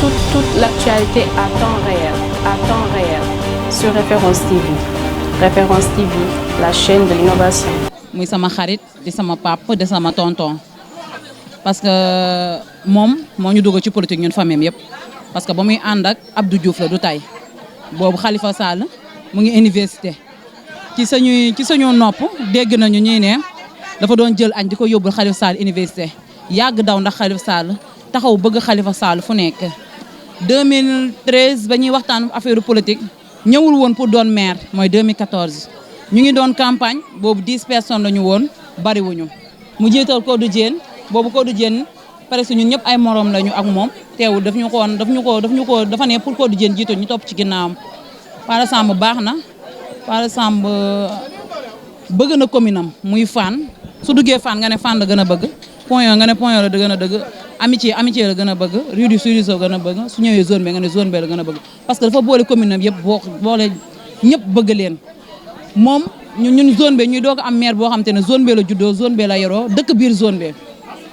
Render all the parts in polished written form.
Toute l'actualité à temps réel sur Référence TV. Référence TV, la chaîne de l'innovation. muy sama xarit di sama papa di sama tonton parce que moom moo ñu dugg ci politique ñun famille yëpp parce que ba muy ànd ak Abdou Diouf la du tay boobu Khalifa Sall mu ngi université ci suñu nopp dégg nañu ñuy ne dafa doon jël añ di ko yóbbul Khalifa Sall université yàgg daw ndax Khalifa Sall taxaw bëgg Khalifa Sall fu nekk 2013 ba ñuy waxtaan affaire politique ñëwul woon pour doon maire mooy 2014 ñu ngi doon campagne boobu 10 personnes la ñu woon bariwuñu mu jiital Codou Diène boobu Codou Diène presque ñun ñëpp ay morom lañu ak moom teewul dafa ne pour Codou Diène jiital ñu topp ci ginnaawam. Pala Samb baax na Pala Samb bëgg na commune am muy Fann su duggee Fann nga ne Fann la gën a bëgg Point nga ne Point la gën a dëgg amitié la gën a bëgg Rue du Sud la gën a bëgg su ñëwee zone bi nga ne zone bi la gën a bëgg parce que dafa boole commune am yëpp boole ñëpp bëgg leen. moom ñun zone B ñuy doog am maire boo xam te ne zone B la juddoo zone B la yoroo dëkk biir zone B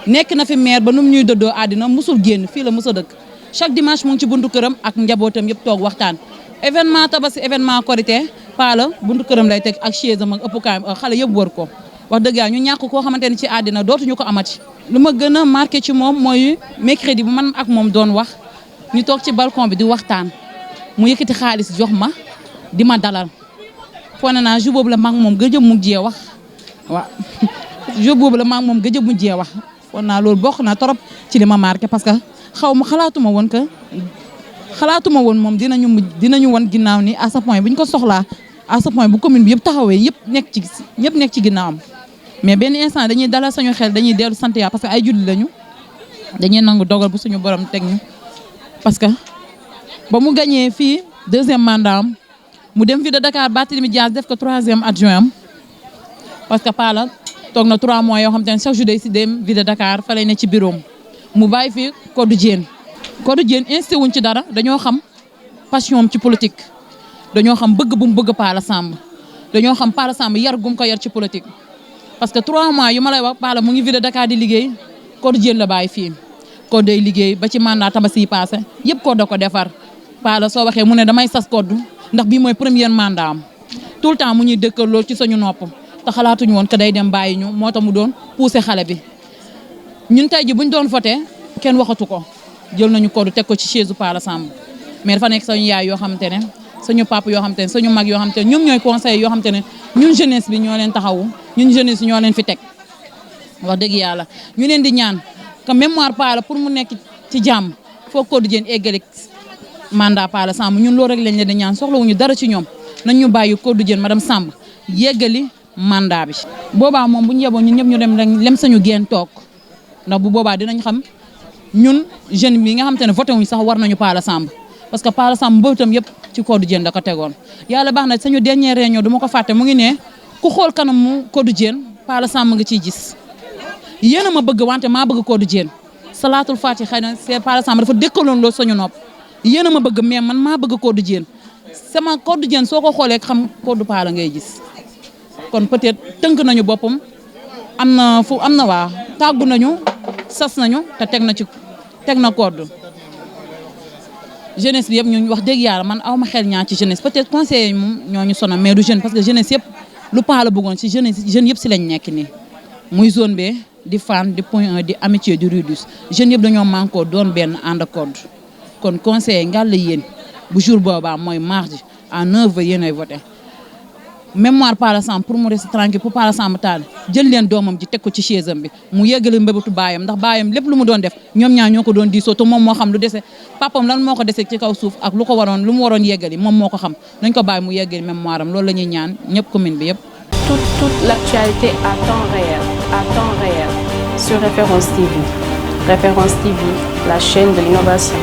nekk na fi maire ba nu mu ñuy dëddoo àddina musul génn fii la musa dëkk chaque dimanche mu ngi ci buntu këram ak njabootam yëpp toog waxtaan événement Tabaski événement Korité Pala buntu këram lay teg ak chaise am ak ëpp kaay xale yëpp wër ko wax dëgg yàlla ñu ñàkk koo xamante ne ci àddina dootuñu ko amati. lu ma gën a marqué ci moom mooy mercredi bu man ak moom doon wax ñu toog ci balcon bi di waxtaan mu yëkkati xaalis jox ma di ma dalal. foo ne naa jour boobu la maa ngi moom gëj a mujjee wax waaw jour boobu la maa ngi moom gëj a mujjee wax foo naa loolu bokk na trop ci li ma marqué parce que xalaatuma woon moom dinañu won ginnaaw ni à ce point bu ñu ko soxlaa à ce point bu commune bi yëpp taxawee ñëpp nekk ci ginnaawam mais benn instant dañuy dalal suñu xel dañuy dellu sant Yàlla parce que ay julli lañu dañuy nangu dogal bu suñu borom teg ñu parce que ba mu gañee fii deuxième mandat am mu dem ville de Dakar Barthélémy Dias def ko 3e adjoint am parce que Pala toog na 3 mois yoo xam te ne chaque jour day si dem ville de Dakar fa lay ne ci bureau mu bàyyi fi Codou Diène insisté wuñ ci dara dañoo xam passion ci politique dañoo xam bëgg bu mu bëgg Pala Samb dañoo xam Pala Samb yar gum ko yar ci politique parce que 3 mois yu ma lay wax Pala mu ngi ville de Dakar di liggéey Codou Diène la bàyyi fii Codou day liggéey ba ci mandat Tabaski yi passé yëpp Codou ko defar Pala soo waxee mu ne damay sas Codou ndax bii mooy premier mandat am tout le temps mu ñuy dëkkal loolu ci suñu nopp te xalaatuñu woon que day dem bàyyi ñu moo tax mu doon pousser xale bi ñun tey ji buñ doon voté kenn waxatu ko jël nañu Codou teg ko ci chaise Pala Samb mais dafa nekk suñu yaay yoo xamante ne suñu papa yoo xamante ne suñu mag yoo xamante ne ñoom ñooy conseil yoo xamante ne ñun jeunesse bi ñoo leen taxawu ñun jeunesse bi ñoo leen fi teg wax dëgg yàlla ñu leen di ñaan que mémoire Pala pour mu nekk ci jàmm foog Codou Diène eggali mandat Pala Samb ñun loolu rek lañ leen di ñaan soxlawuñu dara ci ñoom nañ ñu bàyyi Codou Diène madame Samb yeggali mandat bi. boobaa moom bu ñu yeboo ñun ñëpp ñu dem lem sañu génn toog ndax bu boobaa dinañ xam ñun jeune bi nga xam te ne voté wuñ sax war nañu Pala Samb parce que Pala Samb mbootam yëpp ci Codou Diène da ko tegoon. yàlla baax na sañu dernière réunion du ma ko fàtte mu ngi ne ku xool kanamu Codou Diène Pala Samb nga ciy gis yéen a ma bëgg wante maa bëgg Codou Diène salaatul fatiha xëy na c'est Pala Samb dafa dëkkaloon loolu sañu nopp. yéen a ma bëgg mais man maa bëgg Codou Diène sama Codou Diène soo ko xoolee xam Codou Pala ngay gis kon peut-être tënk nañu boppam am na waa tàggu nañu sas nañu te teg na Codou jeunesse bi yëpp ñu wax dëgg yàlla man aw ma xel ñaar ci jeunesse peut-être conseiller moom ñoo ñu sonal mais du jeune parce que jeunesse yëpp lu Pala bëggoon ci jeunesse jeunes yëpp si lañ nekk nii muy zone B di Fann di Point 1 di amitié di Rue 10 jeunes yëpp dañoo mànkoo doon benn ànd ak Codou kon conseiller ngàll yéen bu jour boobaa mooy mardi à 9h yéen ay voté mémoire Pala Samb pour mu rester tranquille pour Pala Samb taal jël leen doomam ji teg ko ci chaise am bi mu yeggale mbébétu baayam ndax baayam lépp lu mu doon def ñoom ñaar ñoo ko doon diisoo te moom moo xam lu dese papam lan moo ko dese ci kaw suuf ak lu mu waroon yeggali moom moo ko xam nañ ko bàyyi mu yeggali mémoire am loolu la ñuy ñaan ñëpp commune bi yëpp. Toute l'actualité à temps réel sur Référence TV. Référence TV, la chaîne de l'innovation.